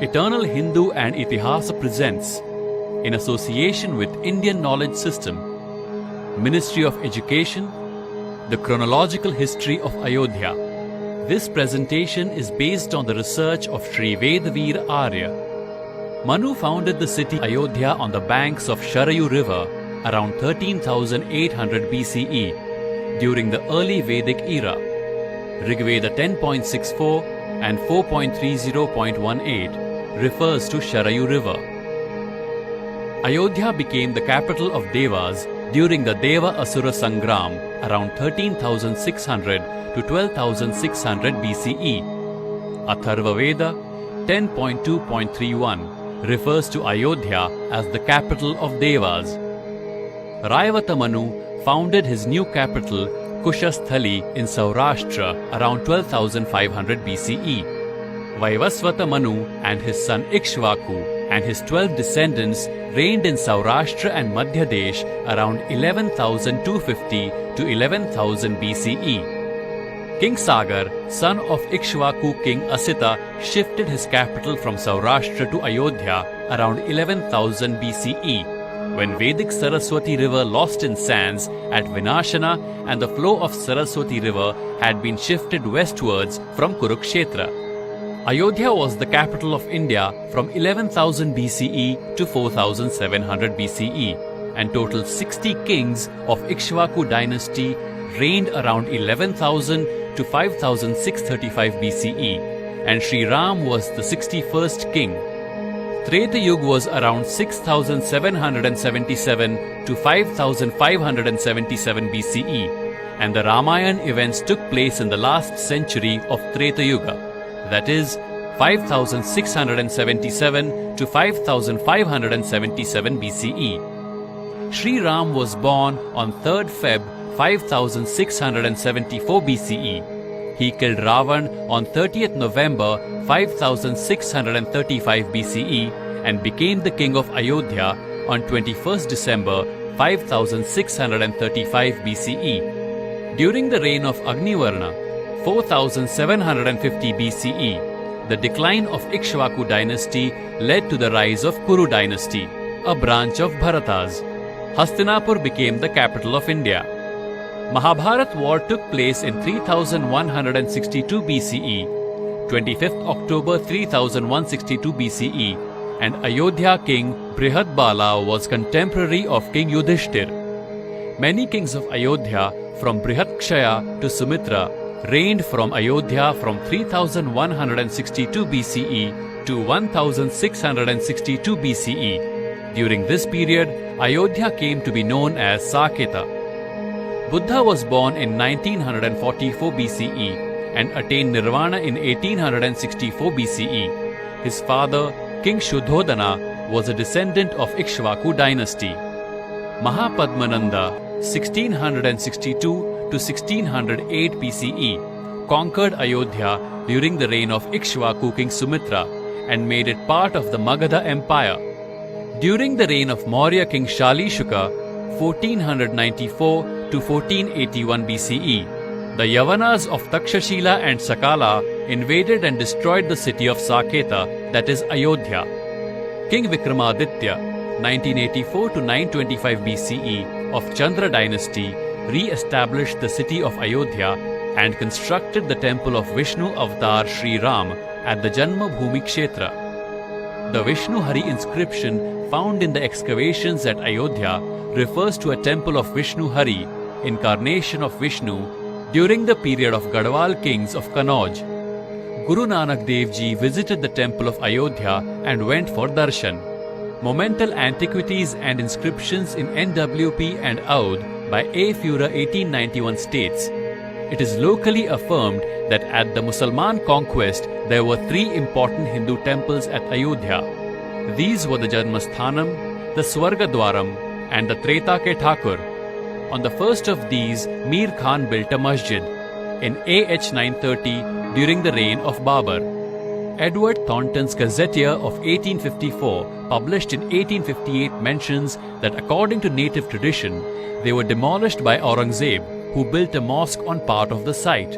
Eternal Hindu and Itihasa presents, in association with Indian Knowledge System, Ministry of Education, the chronological history of Ayodhya. This presentation is based on the research of Shri Vedveer Arya. Manu founded the city Ayodhya on the banks of Sharayu river around 13,800 BCE during the early Vedic era. Rigveda 10.64 and 4.30.18 refers to Sharayu river. Ayodhya became the capital of Devas during the Deva-Asura Sangram around 13,600 to 12,600 BCE. Atharva Veda 10.2.31 refers to Ayodhya as the capital of Devas. Rayavata Manu founded his new capital Kushasthali in Saurashtra around 12,500 BCE. Vaivasvata Manu and his son Ikshvaku and his 12 descendants reigned in Saurashtra and Madhya Desh around 11,250 to 11,000 BCE. King Sagar, son of Ikshvaku King Asita, shifted his capital from Saurashtra to Ayodhya around 11,000 BCE, when Vedic Saraswati river lost in sands at Vinashana and the flow of Saraswati river had been shifted westwards from Kurukshetra. Ayodhya was the capital of India from 11,000 BCE to 4,700 BCE, and total 60 kings of Ikshvaku dynasty reigned around 11,000 to 5,635 BCE, and Shri Ram was the 61st king. Treta Yuga was around 6,777 to 5,577 BCE, and the Ramayana events took place in the last century of Treta Yuga, that is 5,677 to 5,577 BCE. Shri Ram was born on 3rd Feb 5,674 BCE. He killed Ravan on 30th November 5,635 BCE and became the king of Ayodhya on 21st December 5,635 BCE. During the reign of Agnivarna, 4,750 BCE, the decline of Ikshvaku dynasty led to the rise of Kuru dynasty, a branch of Bharatas. Hastinapur became the capital of India. Mahabharat war took place in 3162 BCE, 25th October 3162 BCE, and Ayodhya king Brihadbala was contemporary of King Yudhishthir. Many kings of Ayodhya from Brihatkshaya to Sumitra reigned from Ayodhya from 3162 BCE to 1662 BCE. During this period, Ayodhya came to be known as Saketa. Buddha was born in 1944 BCE and attained Nirvana in 1864 BCE. His father, King Shuddhodana, was a descendant of Ikshvaku dynasty. Mahapadmananda, 1662 to 1608 BCE, conquered Ayodhya during the reign of Ikshvaku King Sumitra and made it part of the Magadha Empire. During the reign of Maurya King Shalishuka, 1494 to 1481 BCE, the Yavanas of Takshashila and Sakala invaded and destroyed the city of Saketa, that is Ayodhya. King Vikramaditya, 1984 to 925 BCE, of Chandra dynasty, re-established the city of Ayodhya and constructed the temple of Vishnu Avatar Shri Ram at the Janmabhoomi Kshetra. The Vishnu Hari inscription found in the excavations at Ayodhya refers to a temple of Vishnu Hari, incarnation of Vishnu, during the period of Gadwal kings of Kanauj. Guru Nanak Dev Ji visited the temple of Ayodhya and went for darshan. Monumental Antiquities and Inscriptions in NWP and Oudh by A. Fura 1891 states, it is locally affirmed that at the Musalman conquest there were 3 important Hindu temples at Ayodhya. These were the Janmasthanam, the Swargadwaram and the Treta Ke Thakur. On the first of these, Mir Khan built a masjid in AH 930 during the reign of Babur. Edward Thornton's Gazetteer of 1854, published in 1858, mentions that according to native tradition, they were demolished by Aurangzeb, who built a mosque on part of the site.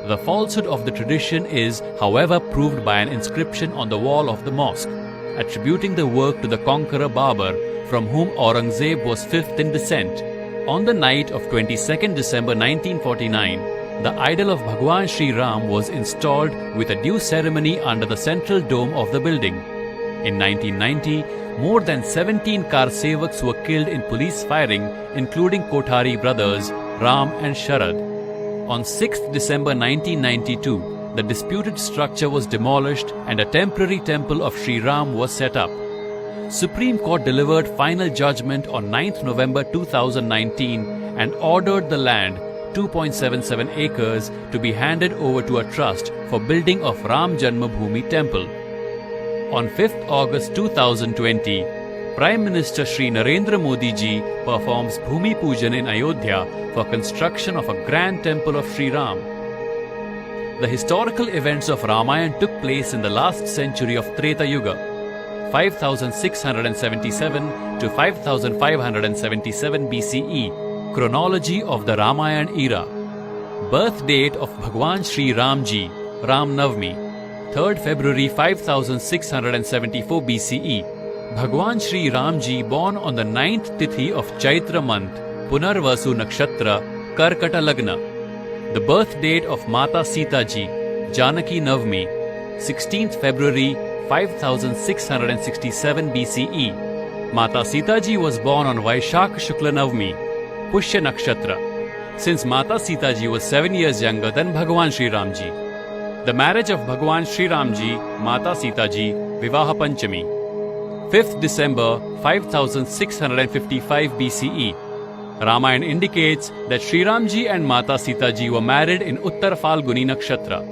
The falsehood of the tradition is, however, proved by an inscription on the wall of the mosque, attributing the work to the conqueror Babur, from whom Aurangzeb was fifth in descent. On the night of 22nd December 1949, the idol of Bhagwan Shri Ram was installed with a due ceremony under the central dome of the building. In 1990, more than 17 Karsevaks were killed in police firing, including Kothari brothers Ram and Sharad. On 6th December 1992, the disputed structure was demolished and a temporary temple of Shri Ram was set up. Supreme Court delivered final judgment on 9th November 2019 and ordered the land, 2.77 acres, to be handed over to a trust for building of Ram Janmabhoomi temple. On 5th August 2020, Prime Minister Shri Narendra Modi ji performs Bhumi Pujan in Ayodhya for construction of a grand temple of Shri Ram. The historical events of Ramayana took place in the last century of Treta Yuga, 5677 to 5577 BCE, chronology of the Ramayana era. Birth date of Bhagwan Shri Ramji, Ram Navami, 3rd February 5674 BCE. Bhagwan Shri Ramji born on the 9th Tithi of Chaitra month, Punarvasu Nakshatra, Karkata Lagna. The birth date of Mata Sita Ji, Janaki Navami, 16th February 5667 BCE. Mata Sita Ji was born on Vaishakh Shukla Navami, Pushya Nakshatra, since Mata Sita Ji was 7 years younger than Bhagwan Shri Ramji. The marriage of Bhagwan Shri Ramji, Mata Sita Ji, Vivaha Panchami, 5th December 5655 BCE. Ramayana indicates that Shri Ramji and Mata Sita Ji were married in Uttar Falguni Nakshatra.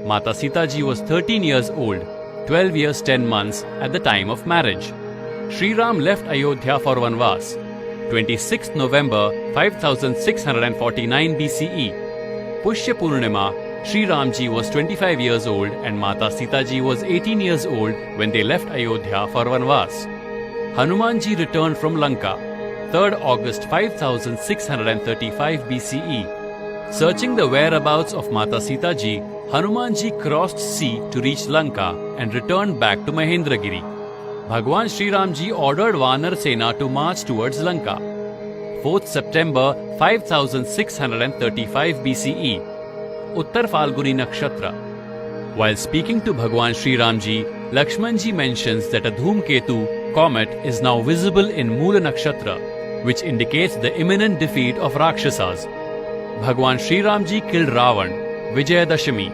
Mata Sita Ji was 13 years old, 12 years 10 months at the time of marriage. Shri Ram left Ayodhya for Vanvas, 26th November 5649 BCE. Pushya Purnima, Shri Ramji was 25 years old and Mata Sita Ji was 18 years old when they left Ayodhya for Vanvas. Hanumanji returned from Lanka, 3rd August 5635 BCE. Searching the whereabouts of Mata Sita Ji, Hanumanji crossed sea to reach Lanka and returned back to Mahendragiri. Bhagwan Shri Ramji ordered Vanar Sena to march towards Lanka. 4th September 5635 BCE. Uttar Falguni Nakshatra. While speaking to Bhagwan Shri Ramji, Lakshmanji mentions that a Dhumketu, comet, is now visible in Moola Nakshatra, which indicates the imminent defeat of Rakshasas. Bhagwan Shri Ramji killed Ravan, Vijayadashami,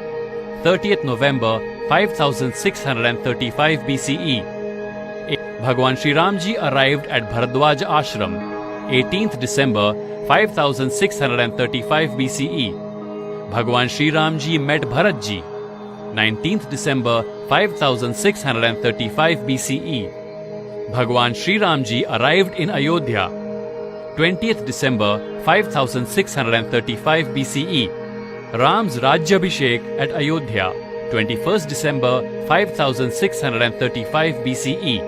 30th November 5635 BCE. Bhagwan Shri Ramji arrived at Bharadwaj Ashram, 18th December 5635 BCE. Bhagwan Shri Ramji met Bharatji, 19th December 5635 BCE. Bhagwan Shri Ramji arrived in Ayodhya, 20th December 5635 BCE. Ram's Rajyabhishek at Ayodhya, 21st December 5635 BCE.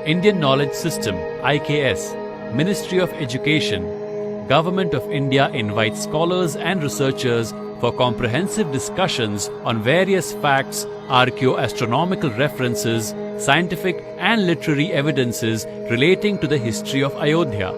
Indian Knowledge System, IKS, Ministry of Education, Government of India invites scholars and researchers for comprehensive discussions on various facts, archaeo-astronomical references, scientific and literary evidences relating to the history of Ayodhya.